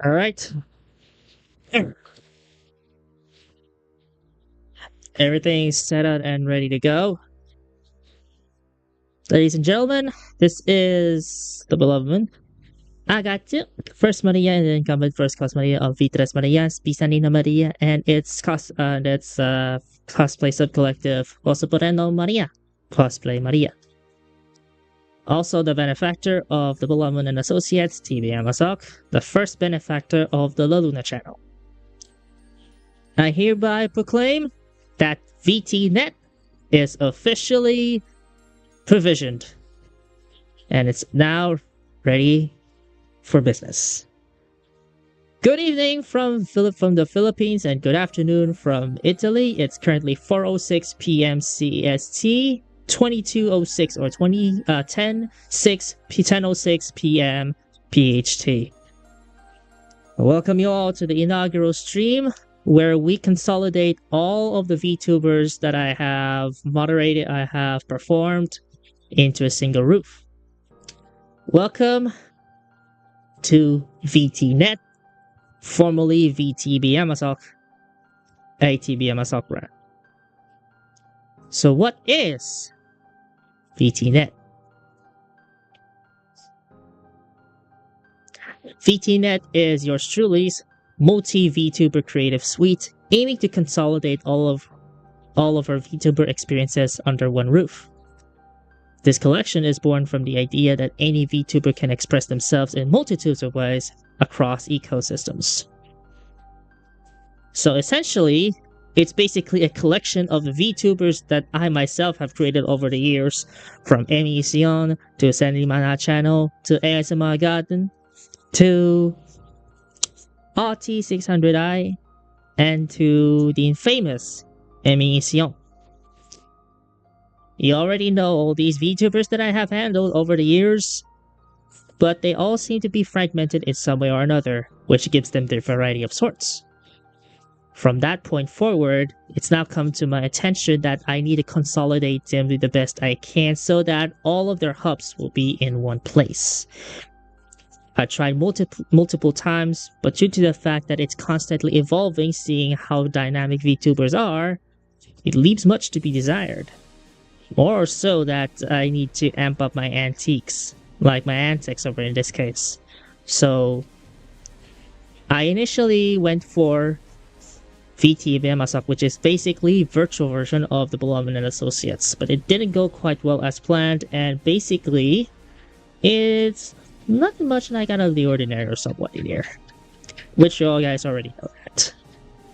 All right. Everything's set up and ready to go. Ladies and gentlemen, this is the beloved one. I got you. First Maria and then incumbent first class Maria of V3 Marias, Pisanina Maria, and its cosplay subcollective also Poreno Maria, Cosplay Maria. Also the benefactor of the Beloved and Associates, TV Amazok, the first benefactor of the La Luna channel. I hereby proclaim that vtNet is officially provisioned and it's now ready for business. Good evening from the Philippines and good afternoon from Italy. It's currently 4:06 p.m. CEST, 22:06 or 10:06 p.m. PHT. I welcome you all to the inaugural stream where we consolidate all of the VTubers that I have moderated, I have performed into a single roof. Welcome to vtNet, formerly VTB Amazok, ATB Amazok brand. So what is vtNet? vtNet is yours truly's multi-VTuber creative suite aiming to consolidate all of our VTuber experiences under one roof. This collection is born from the idea that any VTuber can express themselves in multitudes of ways across ecosystems. So essentially, it's basically a collection of the VTubers that I myself have created over the years, from絵美紫苑to Senrimana channel to ASMR Garden to RT600i and to the infamous絵美紫苑. You already know all these VTubers that I have handled over the years, but they all seem to be fragmented in some way or another, which gives them their variety of sorts. From that point forward, it's now come to my attention that I need to consolidate them to the best I can so that all of their hubs will be in one place. I tried multiple times, but due to the fact that it's constantly evolving, seeing how dynamic VTubers are, it leaves much to be desired. More so that I need to amp up my antiques, like my antics over in this case. So I initially went for VTB Amazok, which is basically virtual version of the Beloved and Associates, but it didn't go quite well as planned, and basically it's nothing much like out of the ordinary or somewhat in here, which you all guys already know that.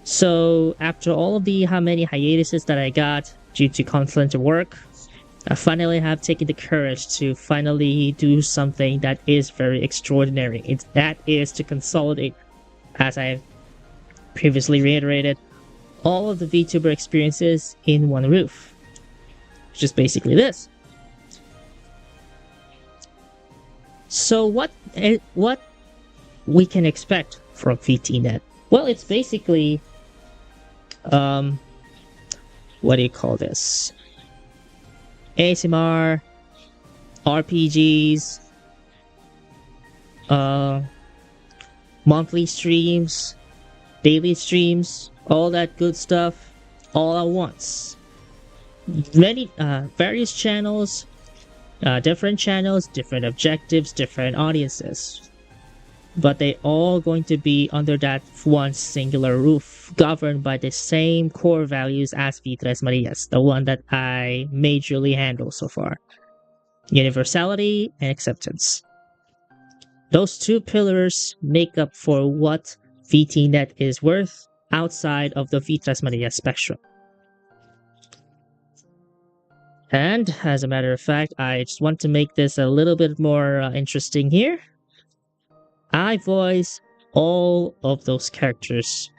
So after all of the many hiatuses that I got due to constant work, I finally have taken the courage to finally do something that is very extraordinary. That is to consolidate, as I previously reiterated, all of the VTuber experiences in one roof, which is basically this. So what we can expect from vtNet? Well, it's basically what do you call this? ASMR, RPGs, monthly streams, daily streams, all that good stuff, all at once. Many various channels, different objectives, different audiences, but they all going to be under that one singular roof, governed by the same core values as V3 Marias, the one that I majorly handle so far: universality and acceptance. Those two pillars make up for what vtNet is worth outside of the V3 Marias spectrum. And as a matter of fact, I just want to make this a little bit more interesting here. I voice all of those characters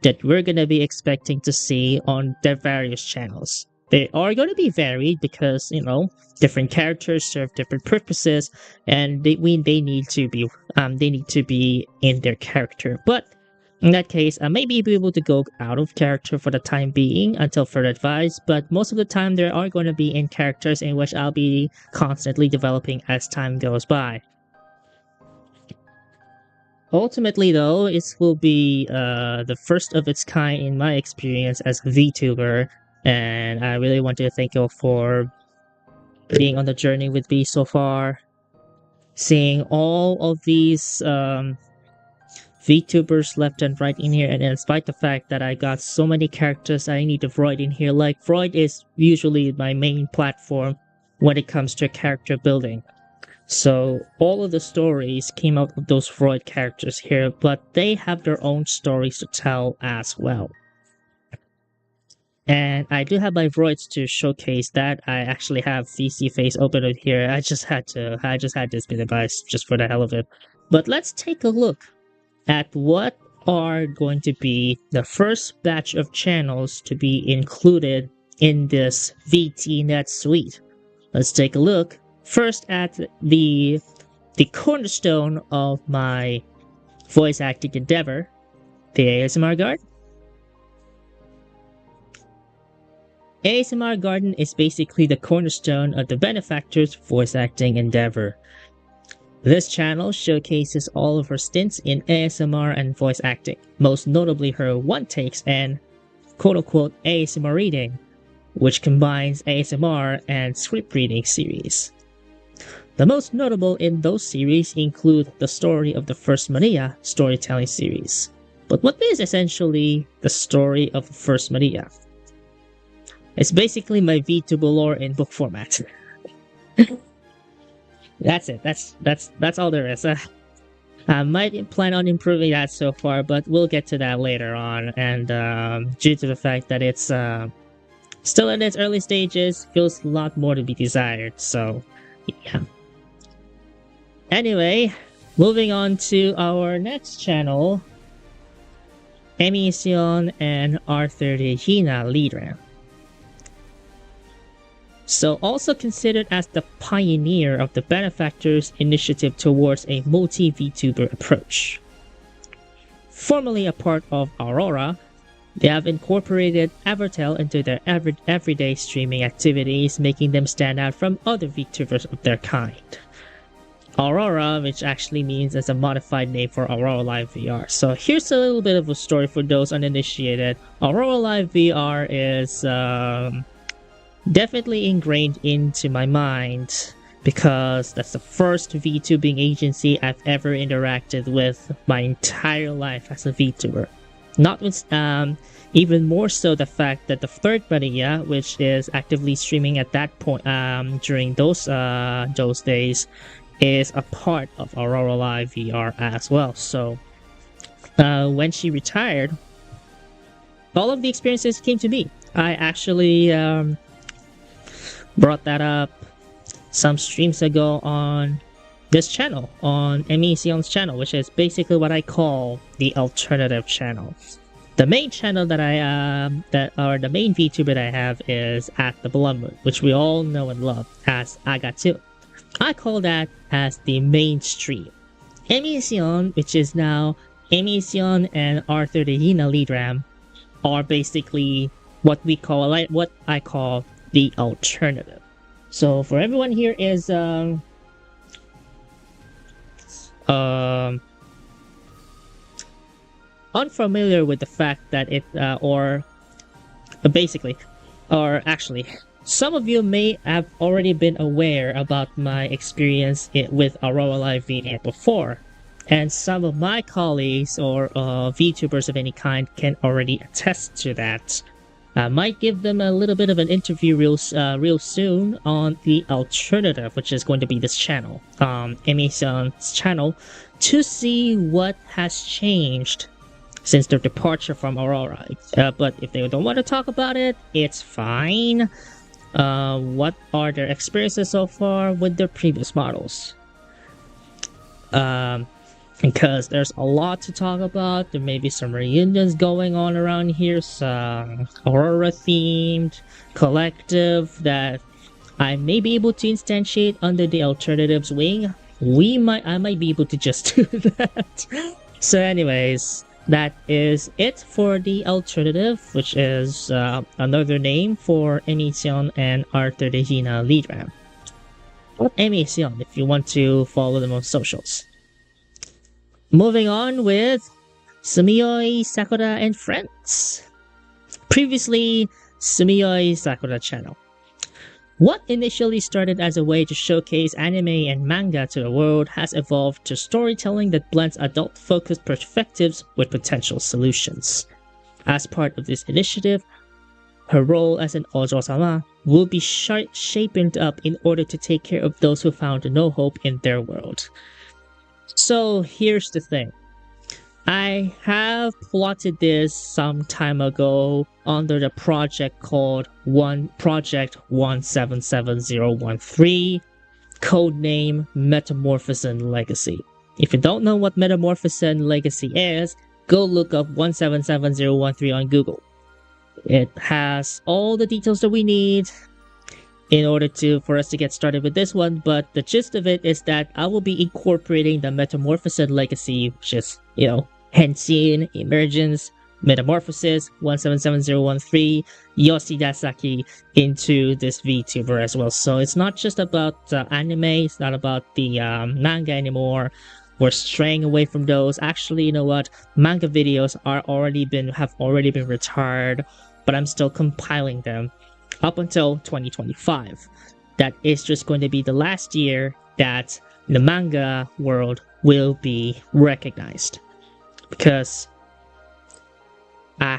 that we're going to be expecting to see on their various channels. They are going to be varied because, you know, different characters serve different purposes, and they need to be in their character. But in that case, I may be able to go out of character for the time being until further advice, but most of the time there are going to be in characters in which I'll be constantly developing as time goes by. Ultimately, though, it will be the first of its kind in my experience as a VTuber, and I really want to thank you for being on the journey with me so far, seeing all of these VTubers left and right in here, and despite the fact that I got so many characters I need to Void in here, like Void is usually my main platform when it comes to character building. So all of the stories came out of those Void characters here, but they have their own stories to tell as well. And I do have my Voids to showcase that. I actually have VC face open up here. I just had this bit of advice just for the hell of it. But let's take a look at what are going to be the first batch of channels to be included in this vtNet suite. Let's take a look first at the cornerstone of my voice acting endeavor, the ASMR Garden. ASMR Garden is basically the cornerstone of the benefactor's voice acting endeavor. This channel showcases all of her stints in ASMR and voice acting, most notably her one-takes and quote-unquote ASMR reading, which combines ASMR and script reading series. The most notable in those series include the Story of the First Maria storytelling series. But what is essentially the Story of the First Maria? It's basically my VTuber lore in book format. That's it. That's all there is. I might plan on improving that so far, but we'll get to that later on. And due to the fact that it's still in its early stages, feels a lot more to be desired. So, yeah. Anyway, moving on to our next channel,絵美紫苑and Arthur Regina leader. So also considered as the pioneer of the benefactor's initiative towards a multi-VTuber approach. Formerly a part of Aurora, they have incorporated Evertel into their everyday streaming activities, making them stand out from other VTubers of their kind. Aurora, which actually means as a modified name for Aurora Live VR. So here's a little bit of a story for those uninitiated. Aurora Live VR is definitely ingrained into my mind because that's the first VTubing agency I've ever interacted with my entire life as a VTuber. Not with, even more so the fact that the third Maria, which is actively streaming at that point during those days, is a part of Aurora Live VR as well. So when she retired, all of the experiences came to me. I actually brought that up some streams ago on this channel, on絵美紫苑's channel, which is basically what I call the alternative channel. The main channel that the main VTuber that I have is at the Blood Moon, which we all know and love as Agatsu. I call that as the mainstream.絵美紫苑, which is now絵美紫苑and Arthur Regina Leadram, are basically what I call the alternative. So for everyone here is unfamiliar with the fact that actually, some of you may have already been aware about my experience with Aurora Live VR before, and some of my colleagues or VTubers of any kind can already attest to that. I might give them a little bit of an interview real soon on the alternative, which is going to be this channel,絵美紫苑's channel, to see what has changed since their departure from Aurora. But if they don't want to talk about it, it's fine. What are their experiences so far with their previous models? Because there's a lot to talk about. There may be some reunions going on around here, some Aurora themed collective that I may be able to instantiate under the alternatives wing. I might be able to just do that. So anyways, that is it for the alternative, which is another name for絵美紫苑and Arthur Regina Leadram. Or絵美紫苑if you want to follow them on socials. Moving on with Sumiyoi Sakura and Friends. Previously, Sumiyoi Sakura channel. What initially started as a way to showcase anime and manga to the world has evolved to storytelling that blends adult-focused perspectives with potential solutions. As part of this initiative, her role as an Ojo-sama will be shapen up in order to take care of those who found no hope in their world. So here's the thing. I have plotted this some time ago under the project called Project 177013, codename Metamorphosen Legacy. If you don't know what Metamorphosen Legacy is, go look up 177013 on Google. It has all the details that we need in order for us to get started with this one, but the gist of it is that I will be incorporating the Metamorphosen Legacy, which is, Henshin, Emergence, Metamorphosis, 177013, Yoshidasaki into this VTuber as well. So it's not just about anime, it's not about the manga anymore. We're straying away from those. Actually, you know what? Manga videos have already been retired, but I'm still compiling them up until 2025. That is just going to be the last year that the manga world will be recognized. Because I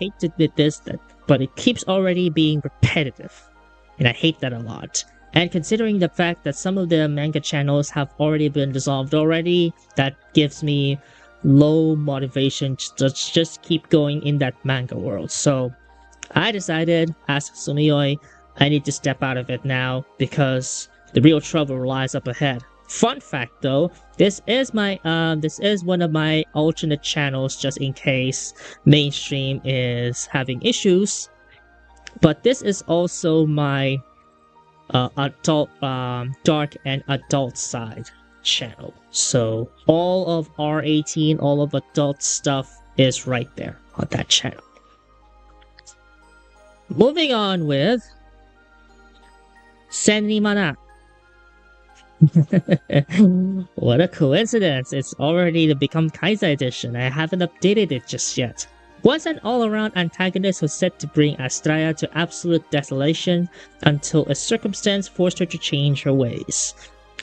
hate to admit this, but it keeps already being repetitive. And I hate that a lot. And considering the fact that some of the manga channels have already been dissolved already, that gives me low motivation to just keep going in that manga world. So I decided, as Sumiyoi, I need to step out of it now because the real trouble lies up ahead. Fun fact though, this is one of my alternate channels just in case mainstream is having issues. But this is also my adult, dark and adult side channel. So all of R18, all of adult stuff is right there on that channel. Moving on with Senrimana. What a coincidence, it's already become Kaisai edition. I haven't updated it just yet. Once an all-around antagonist who's set to bring Astraya to absolute desolation until a circumstance forced her to change her ways.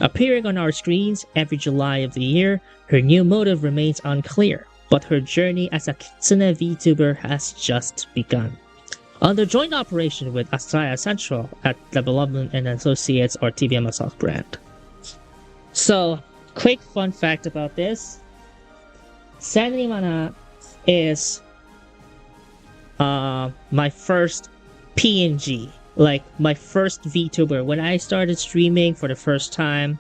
Appearing on our screens every July of the year, her new motive remains unclear, but her journey as a Kitsune VTuber has just begun. Under joint operation with Astraya Central at Development and Associates or TBM Assault brand. So, quick fun fact about this. Senrimana is my first PNG, like my first VTuber. When I started streaming for the first time,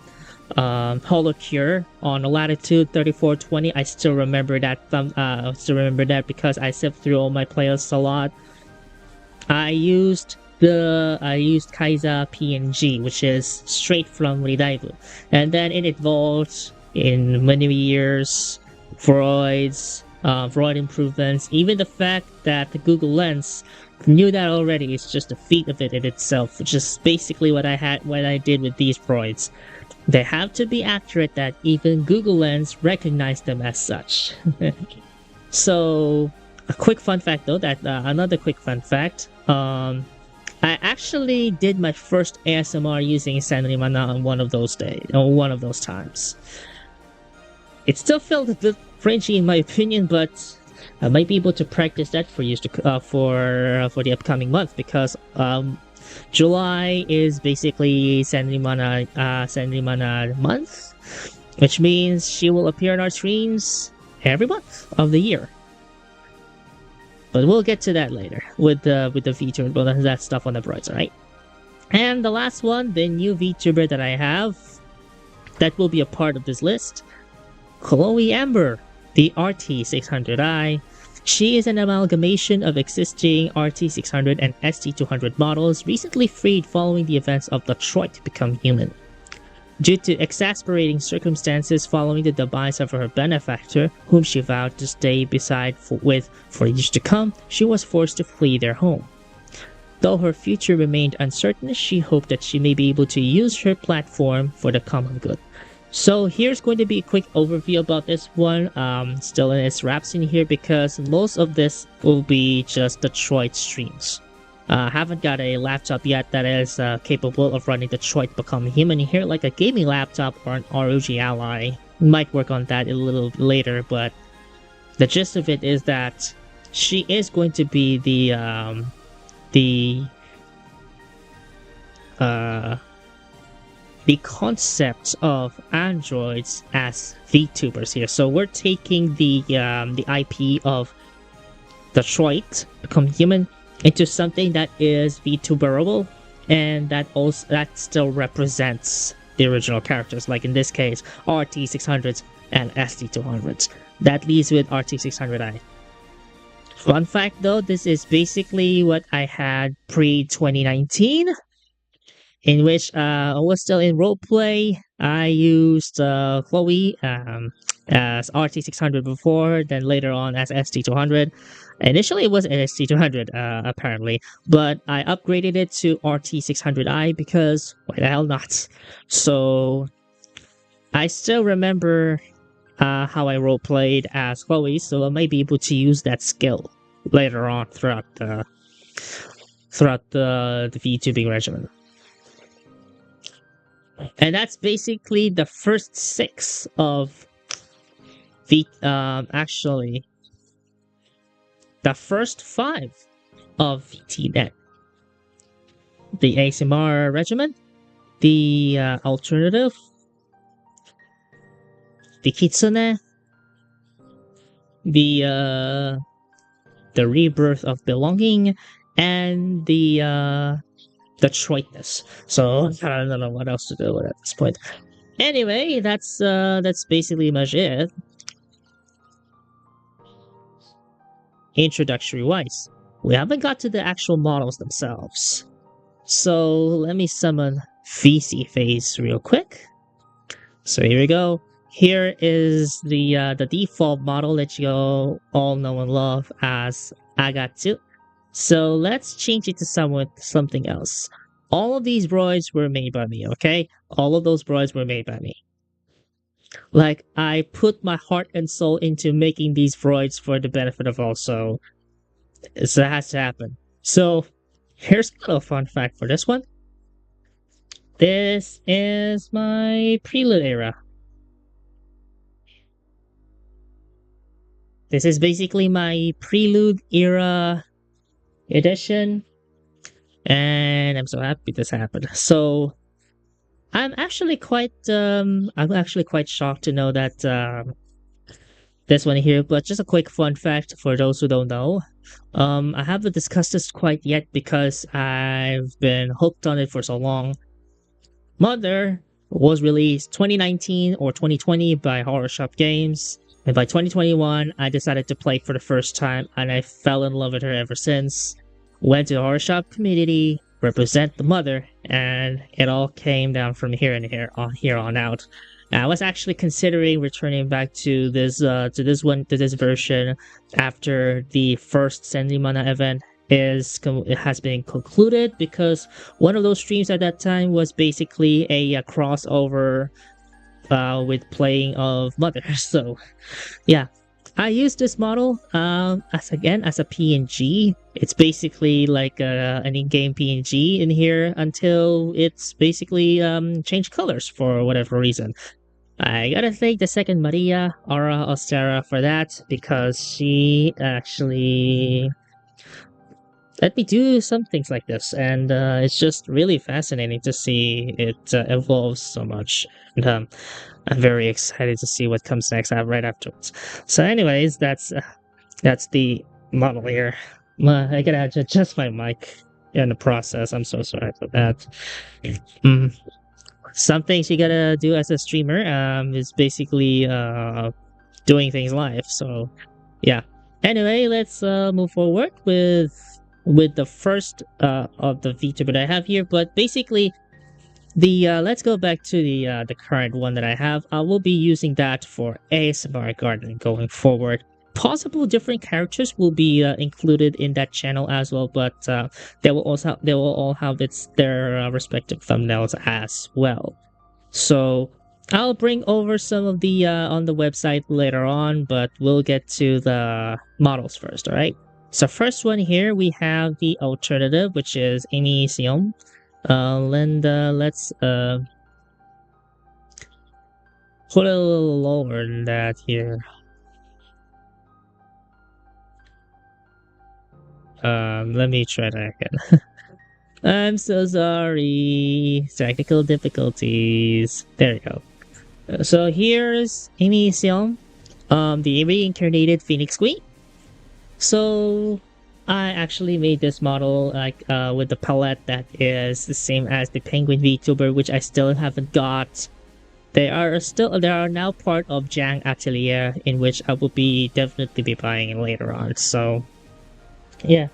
Holocure on Latitude 3420, I still remember that because I sift through all my playlists a lot. I used Kaiza PNG, which is straight from Ridaibu, and then it evolved in many years, Freud improvements, even the fact that the Google Lens knew that already is just a feat of it in itself, which is basically what I did with these Freud's. They have to be accurate that even Google Lens recognized them as such. So, a quick fun fact though, another quick fun fact, I actually did my first ASMR using Senrimana on one of those times. It still felt a bit cringy in my opinion, but I might be able to practice that for the upcoming month because July is basically Senrimana month, which means she will appear on our screens every month of the year. But we'll get to that later with the VTuber, well, that stuff on the brights, alright? And the last one, the new VTuber that I have, that will be a part of this list, Chloe Amber, the RT600i. She is an amalgamation of existing RT600 and ST200 models recently freed following the events of Detroit to Become Human. Due to exasperating circumstances following the demise of her benefactor, whom she vowed to stay beside for years to come, she was forced to flee their home. Though her future remained uncertain, she hoped that she may be able to use her platform for the common good. So here's going to be a quick overview about this one. Still in its wraps in here because most of this will be just Detroit streams. Haven't got a laptop yet that is capable of running Detroit Become Human here, like a gaming laptop or an ROG Ally. Might work on that a little later, but the gist of it is that she is going to be the concept of androids as VTubers here. So we're taking the IP of Detroit Become Human into something that is VTuberable, and that still represents the original characters, like in this case RT600s and ST200s. That leaves with RT600i. Fun fact though, this is basically what I had pre-2019, in which I was still in roleplay. I used Chloe as RT600 before, then later on as ST200. Initially it was ST200 apparently, but I upgraded it to RT600i because why the hell not? So I still remember how I roleplayed as Chloe, so I might be able to use that skill later on throughout the VTubing regimen. And that's basically the first 6 of actually the first 5 of vtNet. The ASMR regimen, the alternative, the Kitsune, the rebirth of belonging, and the Detroitness. So I don't know what else to do with it at this point. Anyway, that's basically much it. Introductory wise, we haven't got to the actual models themselves. So let me summon VC Phase real quick. So here we go. Here is the default model that you all know and love as Agatsu. So let's change it to something else. All of these droids were made by me, okay? All of those droids were made by me. Like, I put my heart and soul into making these droids for the benefit of all, so it has to happen. So here's a little fun fact for this one. This is my Prelude era. This is basically my Prelude era edition, and I'm so happy this happened. So I'm actually quite shocked to know that this one here. But just a quick fun fact for those who don't know, I haven't discussed this quite yet because I've been hooked on it for so long. Mother was released 2019 or 2020 by Horror Shop Games, and by 2021 I decided to play for the first time, and I fell in love with her ever since. Went to the Horror Shop community, represent the mother, and it all came down from here on out. I was actually considering returning back to this version after the first Sendimana event has been concluded, because one of those streams at that time was basically a crossover with playing of Mother. So yeah, I used this model as a PNG. It's basically like an in-game PNG in here until it's basically changed colors for whatever reason. I gotta thank the second Maria, Aura Ostera, for that, because she actually let me do some things like this, and it's just really fascinating to see it evolve so much. And I'm very excited to see what comes next right afterwards. So anyways, that's the model here. I gotta adjust my mic in the process. I'm so sorry for that. Some things you gotta do as a streamer is basically doing things live. So yeah. Anyway, let's move forward with the first of the VTuber that I have here. But basically, let's go back to the current one that I have. I will be using that for ASMR Garden going forward. Possible different characters will be included in that channel as well, but they will all have their respective thumbnails as well. So I'll bring over some of the on the website later on, but we'll get to the models first, alright? So first one here, we have the alternative, which is Amy Siom. Linda, let's put a little lower than that here. Let me try that again. I'm so sorry. Technical difficulties. There you go. So here's Amy Siom, the Reincarnated Phoenix Queen. So I actually made this model like with the palette that is the same as the Penguin VTuber, which I still haven't got. They are now part of Jang Atelier, in which I will definitely be buying later on. So yeah,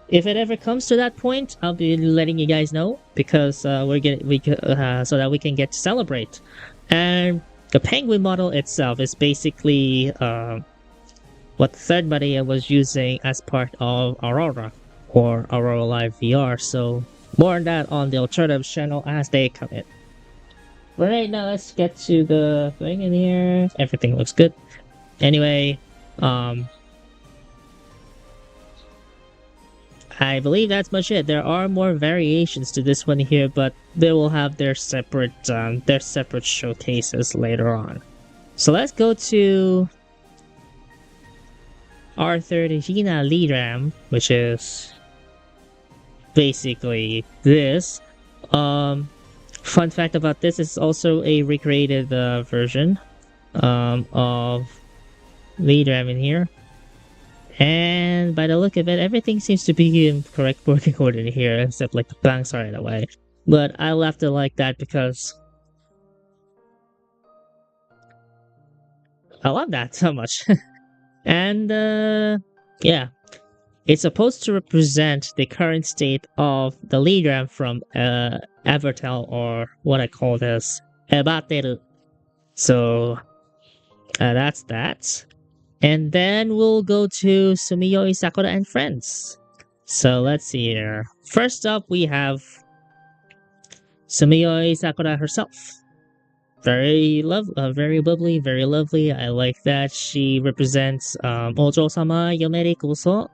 if it ever comes to that point, I'll be letting you guys know, because so that we can get to celebrate. And the Penguin model itself is basically what Third Maria was using as part of Aurora or Aurora Live VR. So more on that on the alternative channel as they come in. But right now, let's get to the thing in here. Everything looks good. Anyway, I believe that's much it. There are more variations to this one here, but they will have their separate showcases later on. So let's go to our Third Regina lead RAM, which is basically this. Fun fact about this is also a recreated version of lead RAM in here. And by the look of it, everything seems to be in correct working order in here, except like the planks are in a way. But I left it like that because I love that so much. And yeah, it's supposed to represent the current state of the lead RAM from Evertel, or what I call this, Ebateru. So that's that. And then we'll go to Sumiyoi Sakura and Friends. So let's see here. First up, we have Sumiyoi Sakura herself. Very bubbly, very lovely. I like that. She represents Ojo-sama Yomeri Kuso.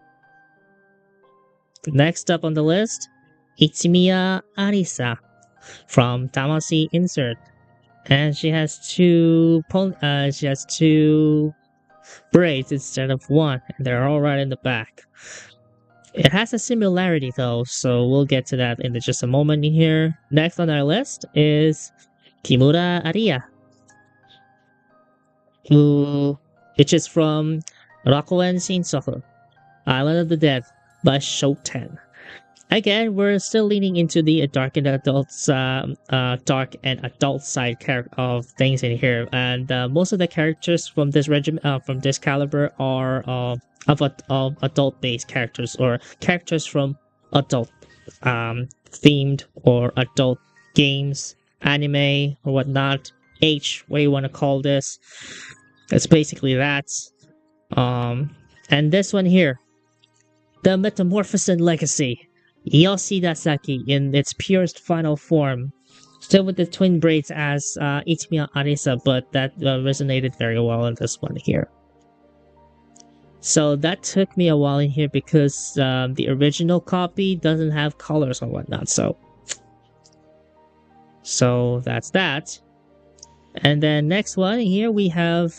Next up on the list, Ichimiya Arisa from Tamasi Insert. And she has two braids instead of one, and they're all right in the back. It has a similarity though, so we'll get to that in just a moment here. Next on our list is Kimura Aria, which is from Rakuen Shinsoku, Island of the Dead by Shoten. Again, we're still leaning into the dark and adult side of things in here, and most of the characters from this from this caliber are of adult-based characters, or characters from adult themed or adult games, anime or whatnot. What you want to call this? It's basically that. And this one here, the Metamorphosis Legacy. Yoshida Saki in its purest final form. Still with the twin braids as Ichimiya Arisa, but that resonated very well in this one here. So that took me a while in here because the original copy doesn't have colors or whatnot, so that's that. And then next one here we have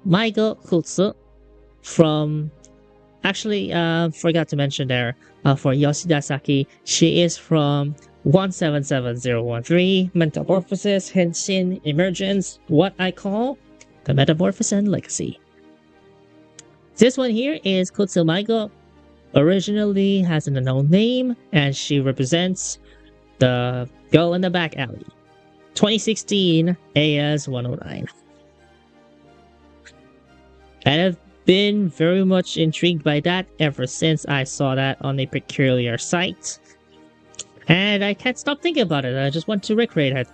Maigo Kutsu from... Actually, forgot to mention there, for Yoshida Saki, she is from 177013, Metamorphosis, Henshin, Emergence, what I call the Metamorphosis Legacy. This one here is Kutsu Maigo. Originally has an unknown name, and she represents the girl in the back alley. 2016 AS109. And I've been very much intrigued by that ever since I saw that on a peculiar site. And I can't stop thinking about it. I just want to recreate it.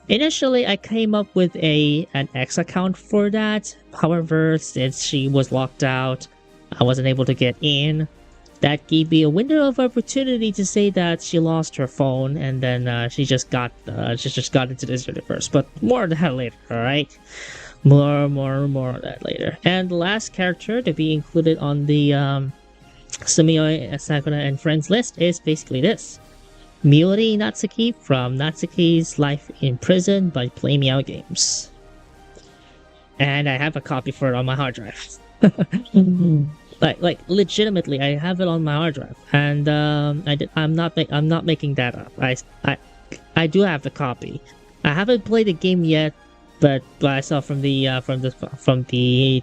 Initially, I came up with an X account for that. However, since she was locked out, I wasn't able to get in. that gave me a window of opportunity to say that she lost her phone, and then she just got into this universe. But more on that later, alright? More on that later. And the last character to be included on the Sumio Sakura and Friends list is basically this. Miuri Natsuki from Natsuki's Life in Prison by Play Meow Games. And I have a copy for it on my hard drive. Like legitimately, I have it on my hard drive, and I'm not making that up. I do have the copy. I haven't played the game yet, but I saw from the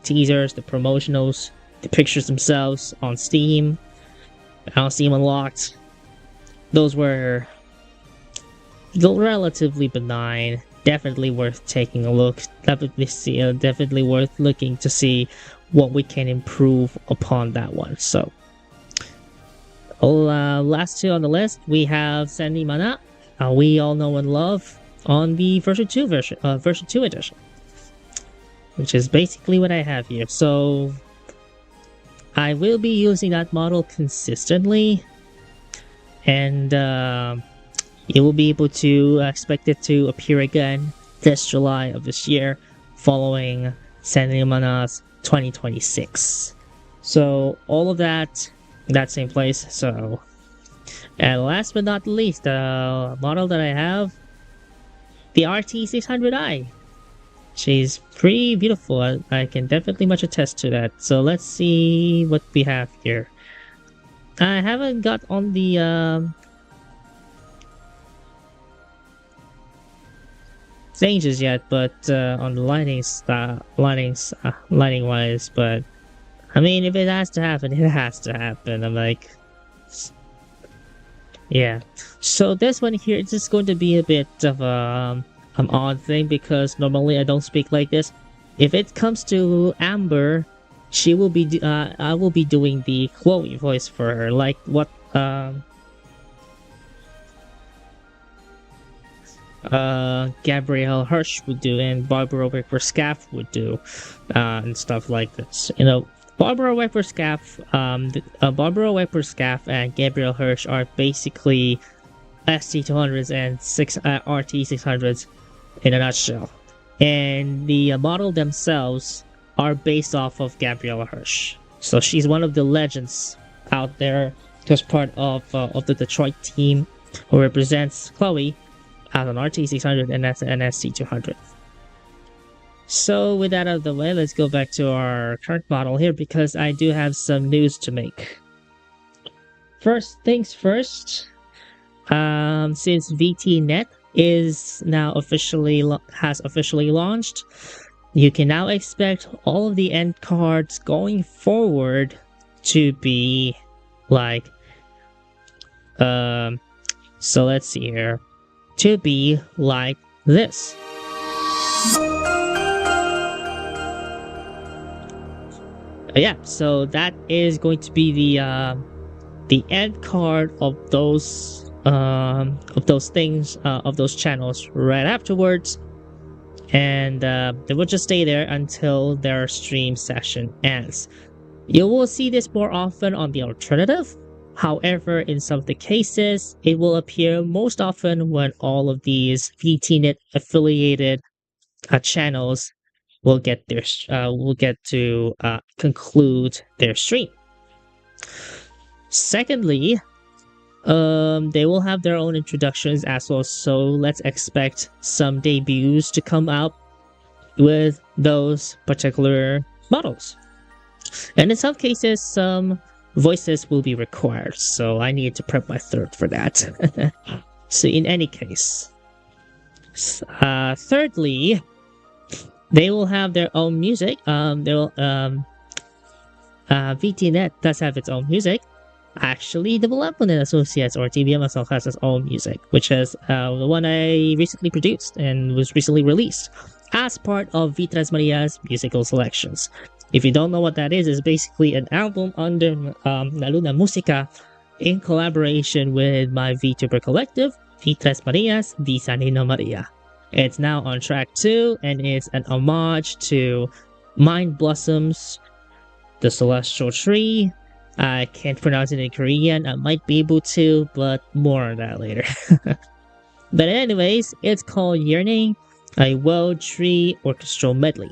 teasers, the promotionals, the pictures themselves on Steam Unlocked. Those were relatively benign. Definitely worth taking a look. Definitely worth looking to see what we can improve upon that one. So, last two on the list, we have Senri Mana, we all know and love, on the version 2 edition, which is basically what I have here. So, I will be using that model consistently, and you will be able to expect it to appear again this July of this year, following Senri Mana's 2026. So all of that in that same place. So, and last but not least, the model that I have, the RT600i. She's pretty beautiful. I can definitely much attest to that. So let's see what we have here. I haven't got on the changes yet, but on the lighting wise, but I mean, if it has to happen, it has to happen. I'm like, yeah. So this one here is just going to be a bit of an odd thing, because normally I don't speak like this. If it comes to Amber, she will be I will be doing the Chloe voice for her, like what Gabrielle Hirsch would do and Barbara Weber-Scaff would do, and stuff like this. You know, Barbara Weber-Scaff and Gabrielle Hirsch are basically ST200s and RT600s in a nutshell, and the model themselves are based off of Gabrielle Hirsch. So she's one of the legends out there, just part of the Detroit team, who represents Chloe as an RT600 and as an ST200. So with that out of the way, let's go back to our current model here, because I do have some news to make. First things first, since vtNet is now has officially launched, you can now expect all of the end cards going forward to be like, so let's see here, to be like this. Yeah, so that is going to be the end card of those things, of those channels right afterwards, and they will just stay there until their stream session ends. You will see this more often on the alternative. However, in some of the cases, it will appear most often when all of these vtNet affiliated channels will get to conclude their stream. Secondly, they will have their own introductions as well, so let's expect some debuts to come out with those particular models. And in some cases, some voices will be required, so I need to prep my throat for that. So in any case, thirdly, they will have their own music. vtNet does have its own music. Actually, Development Associates, or TBM itself, has its own music, which is the one I recently produced and was recently released as part of Vitras Maria's musical selections. If you don't know what that is, it's basically an album under La Luna Musica in collaboration with my VTuber collective, Vitras Maria's Visa Nino Maria. It's now on track 2, and it's an homage to Mind Blossoms, The Celestial Tree, I can't pronounce it in Korean. I might be able to, but more on that later. But anyways, it's called Yearning, a World Tree Orchestral Medley,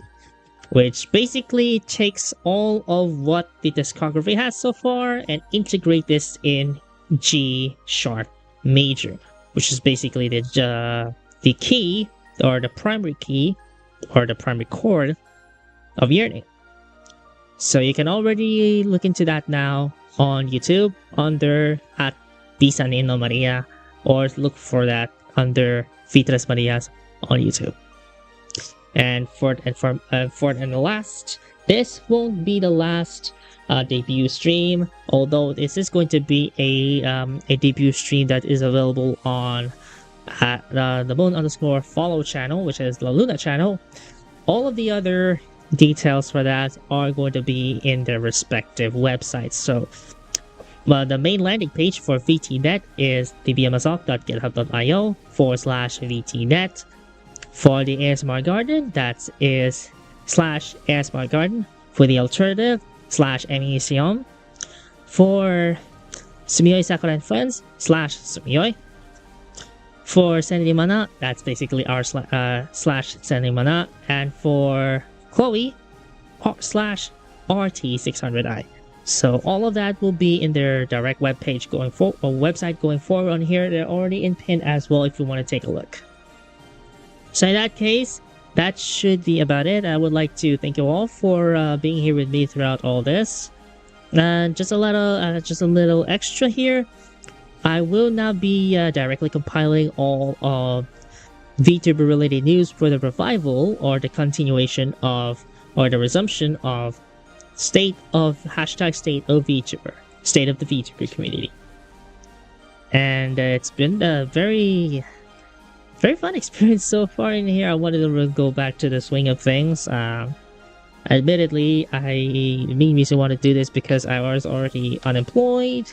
which basically takes all of what the discography has so far and integrate this in G sharp major, which is basically the key or the primary key or the primary chord of Yearning. So you can already look into that now on YouTube under at Bisa ni no Maria, or look for that under Vitres Marias on YouTube. And the last, this won't be the last debut stream, although this is going to be a debut stream that is available on the moon_follow channel, which is the Luna channel. All of the other details for that are going to be in their respective websites. So the main landing page for vtNet is dbmazok.github.io/vtNet. For the ASMR Garden, that is /ASMR Garden. For the alternative, /MECM. For Sumiyoi Sakura and Friends, /Sumiyoi. For Senri Mana, that's basically our /Senri Mana. And for Chloe, /RT600i. So all of that will be in their direct website going forward on here. They're already in pin as well if you want to take a look. So in that case, that should be about it. I would like to thank you all for being here with me throughout all this. And just a little extra here. I will now be directly compiling all of VTuber related news for the revival or the continuation of or the resumption of state of VTuber, state of the VTuber community. And it's been a very fun experience so far in here. I wanted to go back to the swing of things. Admittedly, me and Misu want to do this because I was already unemployed.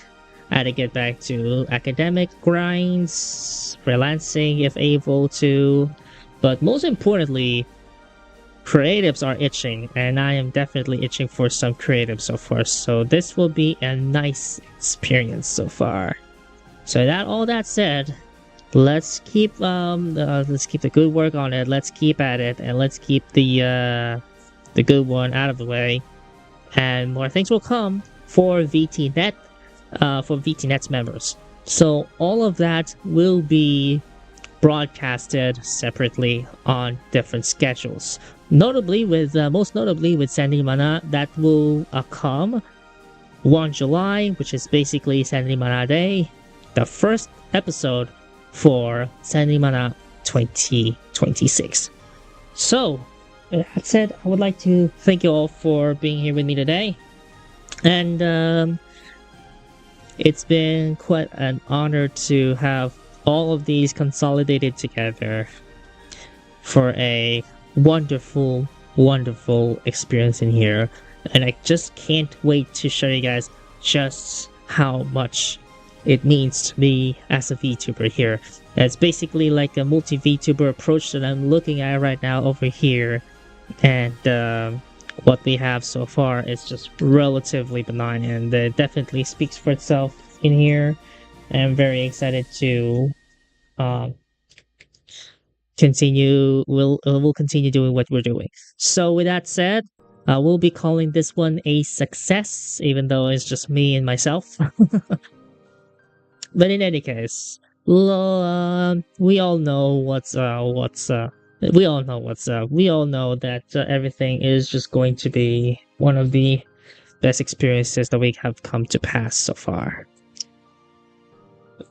I had to get back to academic grinds, freelancing if able to, but most importantly, creatives are itching, and I am definitely itching for some creatives so far. So this will be a nice experience so far. So all that said, let's keep the good work on it. Let's keep at it, and let's keep the good one out of the way. And more things will come for vtNet. For vtNet's members. So all of that will be broadcasted separately on different schedules. Most notably with Senri Mana, that will come 1 July, which is basically Senri Mana Day, the first episode for Senri Mana 2026. So, with that said, I would like to thank you all for being here with me today. And it's been quite an honor to have all of these consolidated together for a wonderful experience in here. And I just can't wait to show you guys just how much it means to me as a VTuber here. It's basically like a multi-VTuber approach that I'm looking at right now over here. And what we have so far is just relatively benign, and it definitely speaks for itself in here. I'm very excited to continue. We'll continue doing what we're doing. So with that said, we'll be calling this one a success, even though it's just me and myself. But in any case, we all know what's up. We all know what's up. We all know that everything is just going to be one of the best experiences that we have come to pass so far.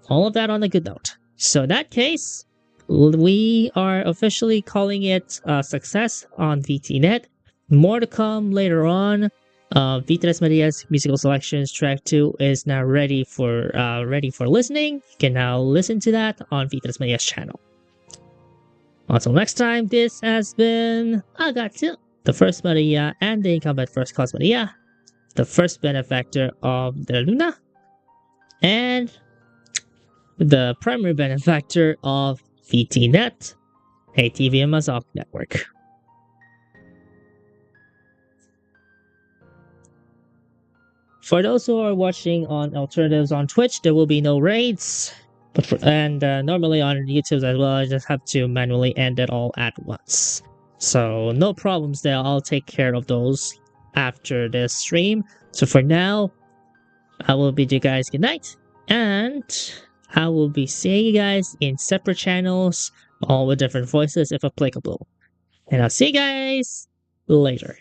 All of that on a good note. So in that case, we are officially calling it a success on vtNet. More to come later on. Vitres Maria's musical selections track 2 is now ready for listening. You can now listen to that on Vitres Maria's channel. Until next time, this has been Agatsu, the first Maria and the incumbent first class Maria, the first benefactor of the Luna, and the primary benefactor of vtNet, a TV and Mazok network. For those who are watching on alternatives on Twitch, there will be no raids. And normally on YouTube as well, I just have to manually end it all at once. So no problems there. I'll take care of those after this stream. So for now, I will bid you guys good night, and I will be seeing you guys in separate channels, all with different voices if applicable. And I'll see you guys later.